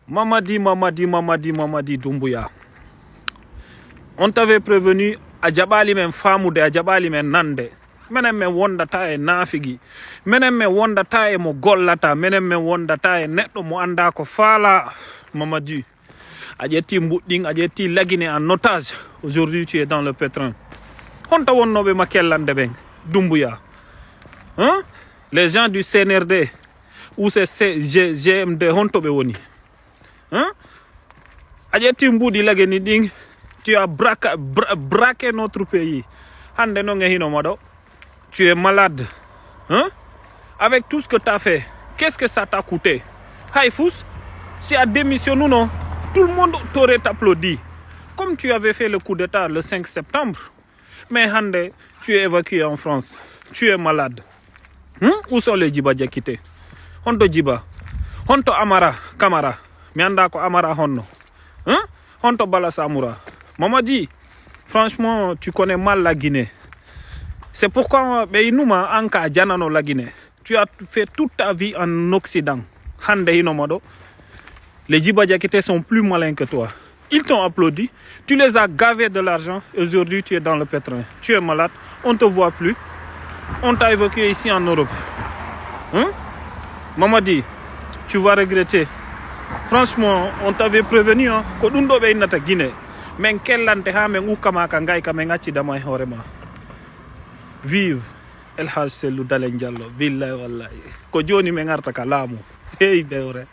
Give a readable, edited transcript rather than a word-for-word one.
Mamadi Doumbouya. On t'avait prévenu a jabali men famude a jabali men nande. Menen men wondata e nafigi. Menen men wondata e mo gollata. Menen men wondata e neɗɗo mo anda ko fala. Mamadi. Adjeti mbudding, adjeti lagine en otage. Aujourd'hui tu es dans le pétrin. Honta wonnobe makellande ben Doumbouya. Hein? Les gens du CNRD ou c'est GMD hontobe woni. Hein? Adjeti mbudi lagini ding. Tu as braqué notre pays. Hande no ngehino modo. Tu es malade. Hein? Avec tout ce que tu as fait, qu'est-ce que ça t'a coûté? Haïfous, si à démission ou non, tout le monde t'aurait applaudi. Comme tu avais fait le coup d'état le 5 septembre. Mais Hande, tu es évacué en France. Tu es malade. Où sont les Djiba Diakité? Honto Djiba. Honto Amara Kamara. Mianda ko Amara Honno. Hein? Honto Bala Samoura. Mamadi, franchement, tu connais mal la Guinée. C'est pourquoi, Anka Djanano la Guinée. Tu as fait toute ta vie en Occident. Hande Hinomodo. Les Djiba Diakité sont plus malins que toi. Ils t'ont applaudi. Tu les as gavés de l'argent. Aujourd'hui, tu es dans le pétrin. Tu es malade. On ne te voit plus. On t'a évacué ici en Europe. Hein? Mamadi, tu vas regretter. Franchement, on t'avait prévenu. Ko dundo be inata Guinée. Men kellante ha men ukama ka ngay ka men ngacci dama horema. Vive El Hadj Cellou Dalein Diallo billahi wallahi ko joni men arta ka laamu hey bewre.